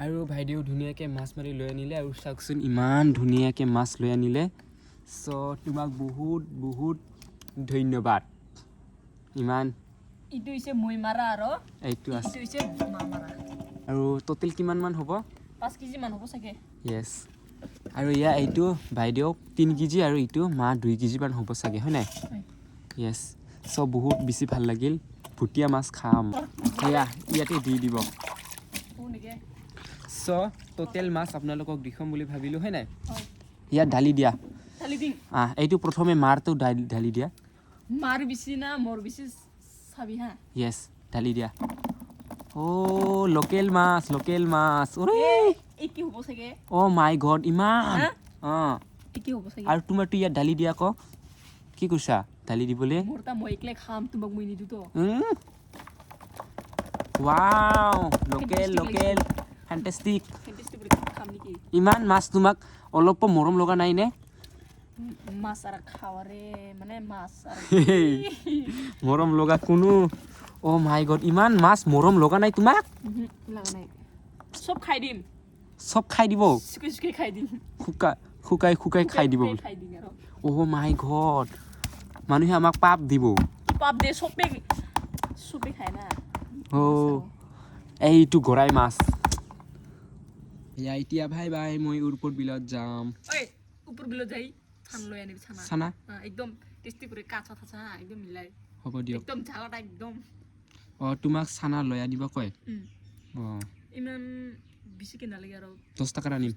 আৰু ভাইদেউ ধুনীয়াকৈ মাছ মাৰি লৈ আনিলে আৰু চাওকচোন ইমান ধুনীয়াকৈ মাছ লৈ আনিলে চ' তোমাক বহুত বহুত ধন্যবাদ ইমান ইটো হৈছে মই মাৰা আৰু এইটো আছে ইটো হৈছে মা মাৰা আৰু টোটেল কিমানমান হ'ব 5 কেজি মান হ'ব চাগে য়েছ আৰু এইটো বাইদেউক 3 কেজি আৰু ইটো মা 2 কেজিমান হ'ব চাগে হয় নাই য়েছ চ' বহুত বেছি ভাল লাগিল ভুটীয়া মাছ খাম ইয়াতে দি দিব চ' টোটেল মাছ আপোনালোকক দেখুৱাম বুলি ভাবিলোঁ হয় নাই ইয়াত ঢালি দিয়া এইটো প্ৰথমে মাৰটো ঢালি দিয়া মাৰ বেছি না মোৰ বেছি চাবি হা য়েছ ঢালি দিয়া লোকেল মাছ কি হ'ব চাগে মাই গড ইমান কি হ'ব চাগে আৰু তোমাৰতো ইয়াত ঢালি দিয়া আকৌ কি কৈছা ঢালি দিবলৈ মোৰটা মই একলে খাম তোমাক মই নিদু তো ৱাও লোকেল ফেন্টাস্টিক খাম নেকি ইমান মাছ তোমাক অলপ মৰম লগা নাই নে মাছ আৰু খাৱাৰে মানে মাছ মৰম লগা কোনো মাই গড ইমান মাছ মৰম লগা নাই তোমাক লগা নাই সব খাই দিম সব খাই দিব শুকাই খাই দিম শুকাই খাই দিব মাই গড মানুহে আমাক পাপ দিব পাপ দে সবে খায় না এইটো গৰাই মাছ এতিয়া বাই মই উৰপত বিলত যাম ওপৰ বিলত যাই ছানা লৈ আনিবি ছানা একদম টেষ্টি করে কাঁচা থাচা একদম মিলাই হ'ব দিয়ক একদম ঝালাটা একদম তোমাক ছানা লৈ আনিব কয় ইমান বেছিকে নালাগে আৰু 10 টকা আনিম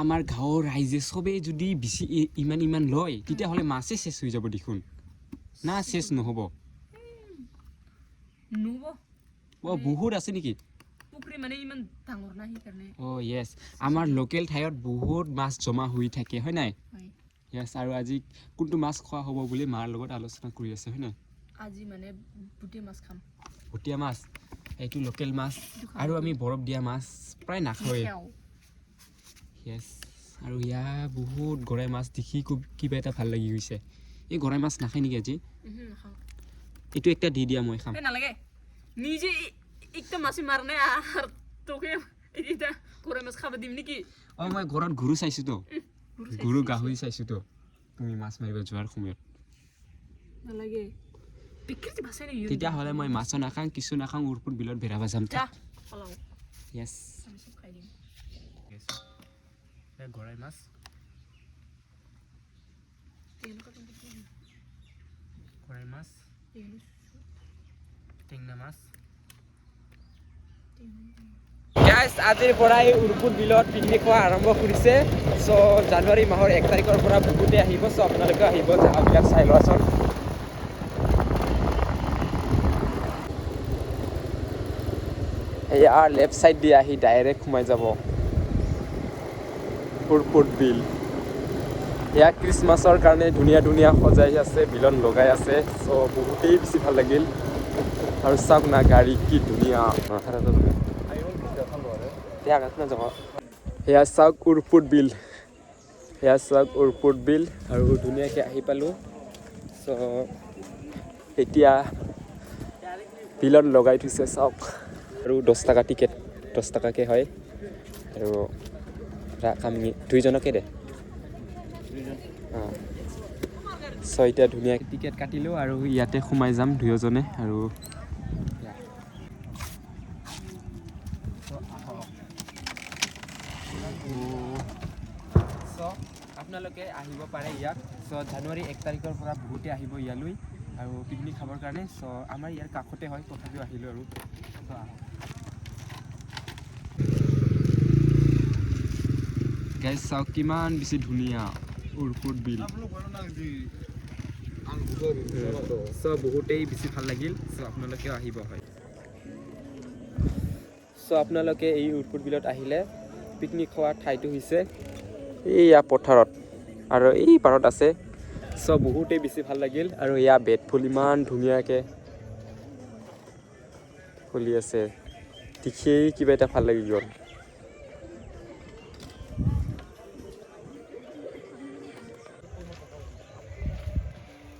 আমাৰ গাঁৱৰ ৰাইজে চবেই যদি বেছি ইমান লয় তেতিয়াহ'লে মাছে চেচ হৈ যাব দেখোন না চেচ নহ'ব বহুত আছে নেকি পুখুৰী মানে ইমান ডাঙৰ না সেইকাৰণে য়েছ আমাৰ লোকেল ঠাইত বহুত মাছ জমা হৈ থাকে হয় নাই য়েছ আৰু আজি কোনটো মাছ খোৱা হ'ব বুলি মাৰ লগত আলোচনা কৰি আছে হয় নাই আজি মানে ভুটীয়া মাছ খাম ভুটীয়া মাছ এইটো লোকেল মাছ আৰু আমি বৰফ দিয়া মাছ প্ৰায় নাখাওঁৱে য়েছ আৰু বহুত গৰাই মাছ দেখি কিবা এটা ভাল লাগি গৈছে এই গৰাই মাছ নাখায় নেকি আজি এইটো একটা দি দিয়া মই খাম নালাগে নিজে একটা মাছি মাৰনে আৰ তোকে এটা গৰাই মাছ খাব দিম নেকি মই ঘৰত গৰু চাইছো তো গৰু গাহৰি চাইছো তো তুমি মাছ মাৰিব যোৱাৰ সময়ত নালাগে বিক্ৰিতি ভাষাই নাই তেতিয়াহ'লে মই মাছ নাখাং কিছু নাখাং উৰপুৰ বিলত বেৰাব যাম য়েছ আমি সব খাই দিম গৰাই মাছ গৰাই মাছ টেঙনা মাছ গাইজ আজিৰ পৰাই উৰপুৰ বিলত পিকনিক খোৱা আৰম্ভ কৰিছে চ' জানুৱাৰী মাহৰ 1 তাৰিখৰ পৰা বহুতে আহিব চ' আপোনালোকে আহিব জাগাবিলাক চাই লোৱাচোন ইয়াৰ লেফ্ট চাইড দি আহি ডাইৰেক্ট সোমাই যাব উৰপুৰ বিল ইয়াক ক্ৰিছমাছৰ কাৰণে ধুনীয়া সজাই আছে বিলন লগাই আছে চ' বহুতেই বেছি ভাল লাগিল আৰু চাওক না গাড়ী কি ধুনীয়া এয়া চাওক উৰপুৰ বিল আৰু ধুনীয়াকৈ আহি পালোঁ চ' এতিয়া বিলত লগাই থৈছে চাওক আৰু 10 টকা টিকেট 10 টকাকৈ হয় আৰু আমি 2জনকে দে চ' এতিয়া ধুনীয়াকৈ টিকেট কাটিলোঁ আৰু ইয়াতে সোমাই যাম 2জনে আৰু আপোনালোকে আহিব পাৰে ইয়াত চ' জানুৱাৰী 1 তাৰিখৰ পৰা বহুতে আহিব ইয়ালৈ আৰু পিকনিক খাবৰ কাৰণে চ' আমাৰ ইয়াৰ কাষতে হয় তথাপিও আহিলোঁ আৰু গাইজ চাওক কিমান বেছি ধুনীয়া উৰপুৰ বিল চ' বহুতেই বেছি ভাল লাগিল চ' আপোনালোকেও আহিব হয় চ' আপোনালোকে এই উৰপুৰ বিলত আহিলে পিকনিক খোৱা ঠাইটো হৈছে এইয়া পথাৰত আৰু এই পাৰত আছে চ' বহুতেই বেছি ভাল লাগিল আৰু ইয়াৰ বেট ফুল ইমান ধুনীয়াকৈ ফুলি আছে দেখিয়েই কিবা এটা ভাল লাগি গ'ল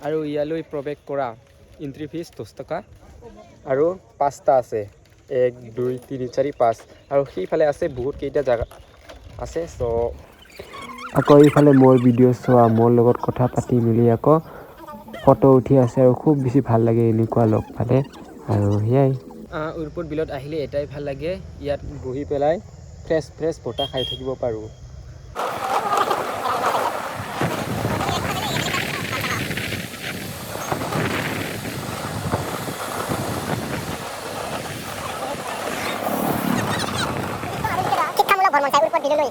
আৰু ইয়ালৈ প্ৰৱেশ কৰা এন্ট্ৰি ফিজ 10 টকা আৰু 5টা আছে 1 2 3 4 5 আৰু সেইফালে আছে বহুত কেইটা জাগা আছে চ' আকৌ এইফালে মোৰ ভিডিঅ' চোৱা মোৰ লগত কথা পাতি মিলি আকৌ ফটো উঠি আছে আৰু খুব বেছি ভাল লাগে এনেকুৱা লগ পালে আৰু সেয়াই উৰপদ বিলত আহিলে এটাই ভাল লাগে ইয়াত বহি পেলাই ফ্ৰেছ বতাহ খাই থাকিব পাৰোঁ শিক্ষামূলক ভ্ৰমণ চাই উৰপদ বিললৈ